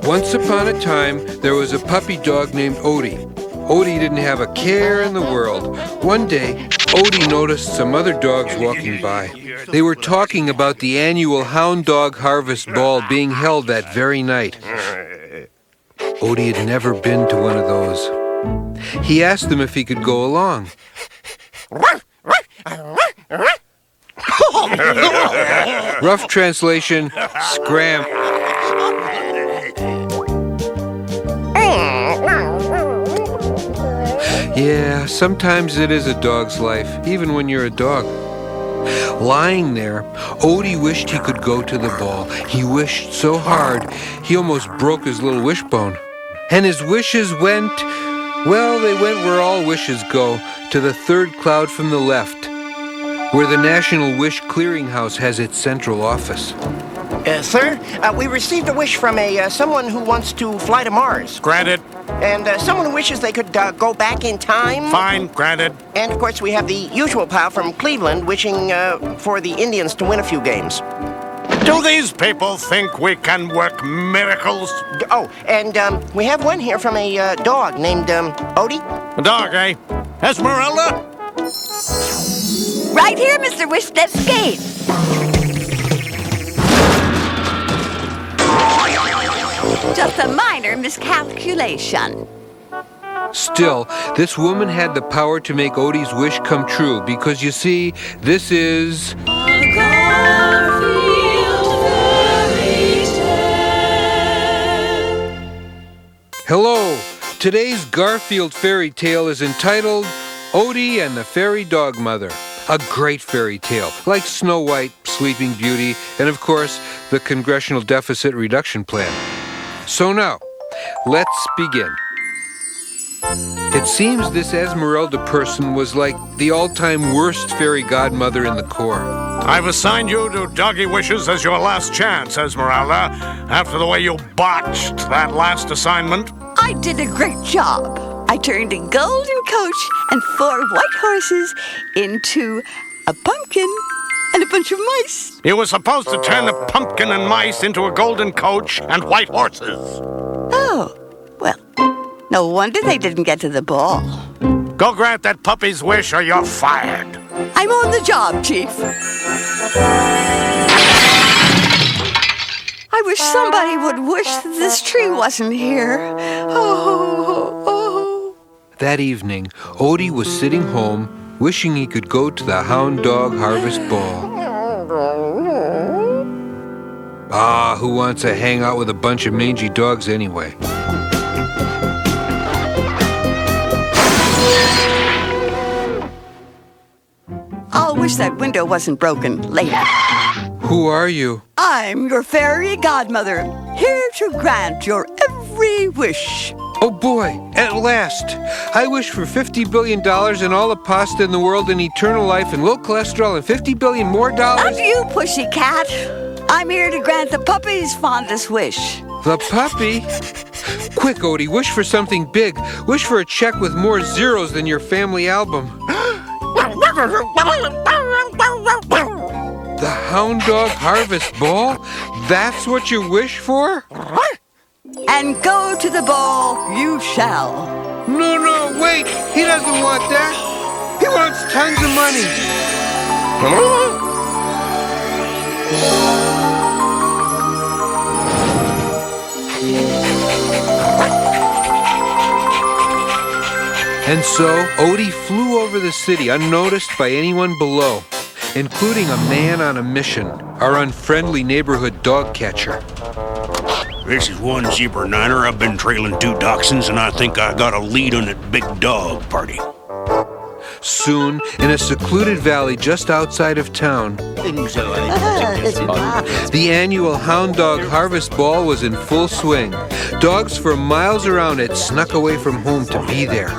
Once upon a time, there was a puppy dog named Odie. Odie didn't have a care in the world. One day, Odie noticed some other dogs walking by. They were talking about the annual Hound Dog Harvest Ball being held that very night. Odie had never been to one of those. He asked them if he could go along. Rough translation, scram. Yeah, sometimes it is a dog's life, even when you're a dog. Lying there, Odie wished he could go to the ball. He wished so hard, he almost broke his little wishbone. And his wishes went, well, they went where all wishes go, to the third cloud from the left, where the National Wish Clearinghouse has its central office. Sir, we received a wish from someone who wants to fly to Mars. Granted. And someone who wishes they could go back in time. Fine, granted. And, of course, we have the usual pal from Cleveland wishing for the Indians to win a few games. Do these people think we can work miracles? Oh, and we have one here from a dog named Odie. A dog, eh? Esmeralda? Right here, Mr. Wishnevsky. Just a minor miscalculation. Still, this woman had the power to make Odie's wish come true because, you see, this is... A Garfield fairy tale. Hello! Today's Garfield fairy tale is entitled Odie and the Fairy Dogmother. A great fairy tale, like Snow White, Sleeping Beauty, and of course, the Congressional Deficit Reduction Plan. So now, let's begin. It seems this Esmeralda person was like the all-time worst fairy godmother in the Corps. I've assigned you to Doggy Wishes as your last chance, Esmeralda, after the way you botched that last assignment. I did a great job. I turned a golden coach and 4 white horses into a pumpkin and a bunch of mice. You were supposed to turn a pumpkin and mice into a golden coach and white horses. Oh, well, no wonder they didn't get to the ball. Go grant that puppy's wish or you're fired. I'm on the job, Chief. I wish somebody would wish that this tree wasn't here. Oh. That evening, Odie was sitting home, wishing he could go to the Hound Dog Harvest Ball. Ah, who wants to hang out with a bunch of mangy dogs anyway? I'll wish that window wasn't broken later. Who are you? I'm your fairy godmother, here to grant your every wish. Oh boy, at last! I wish for $50 billion and all the pasta in the world and eternal life and low cholesterol and $50 billion more dollars. Not you, pussycat. I'm here to grant the puppy's fondest wish. The puppy? Quick, Odie, wish for something big. Wish for a check with more zeros than your family album. The Hound Dog Harvest Ball? That's what you wish for? And go to the ball you shall. No, wait! He doesn't want that! He wants tons of money! And so, Odie flew over the city unnoticed by anyone below, including a man on a mission, our unfriendly neighborhood dog catcher. This is one zebra niner. I've been trailing 2 dachshunds, and I think I got a lead on that big dog party. Soon, in a secluded valley just outside of town, the annual Hound Dog Harvest Ball was in full swing. Dogs for miles around it snuck away from home to be there.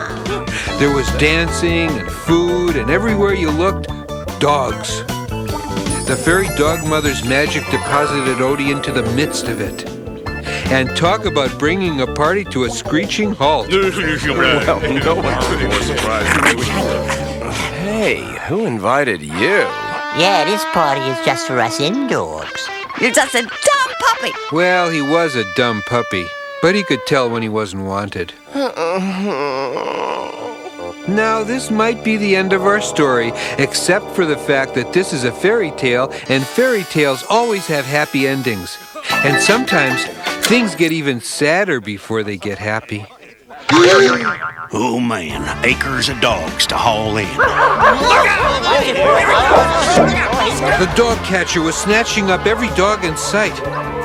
There was dancing and food, and everywhere you looked, dogs. The fairy dogmother's magic deposited Odie into the midst of it. And talk about bringing a party to a screeching halt. Well, no one could be more surprised. Hey, who invited you? Yeah, this party is just for us indogs. You're just a dumb puppy. Well, he was a dumb puppy. but he could tell when he wasn't wanted. Now, this might be the end of our story, except for the fact that this is a fairy tale, and fairy tales always have happy endings. And sometimes, things get even sadder before they get happy. Oh, man, acres of dogs to haul in. The dog catcher was snatching up every dog in sight.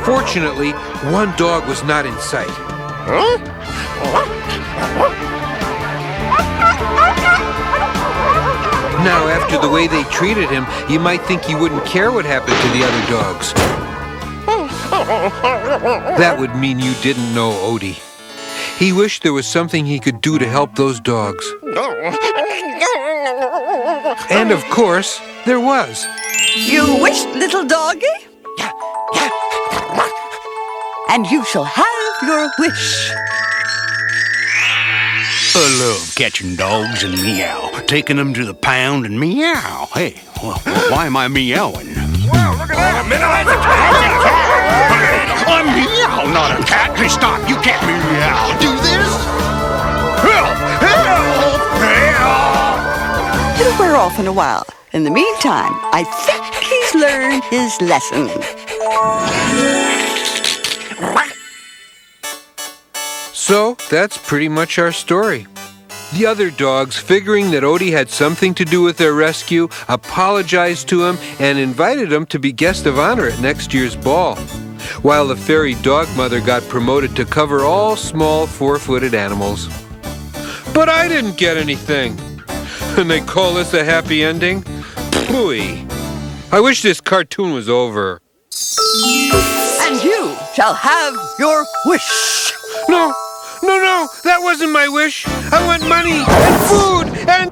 Fortunately, one dog was not in sight. Now, after the way they treated him, you might think he wouldn't care what happened to the other dogs. That would mean you didn't know Odie. He wished there was something he could do to help those dogs. And of course, there was. You wish, little doggy? And you shall have your wish. I love catching dogs and meow, taking them to the pound and meow. Hey, well, why am I meowing? Wow, look at that! That's a cat! I'm meow, not a cat. Hey, stop! You can't meow. Do this? Help! Help! Help! It'll wear off in a while. In the meantime, I think he's learned his lesson. So, that's pretty much our story. The other dogs, figuring that Odie had something to do with their rescue, apologized to him and invited him to be guest of honor at next year's ball, while the fairy dogmother got promoted to cover all small four-footed animals. But I didn't get anything. And they call this a happy ending? Phooey. I wish this cartoon was over. And you shall have your wish. No, that wasn't my wish. I want money and food and...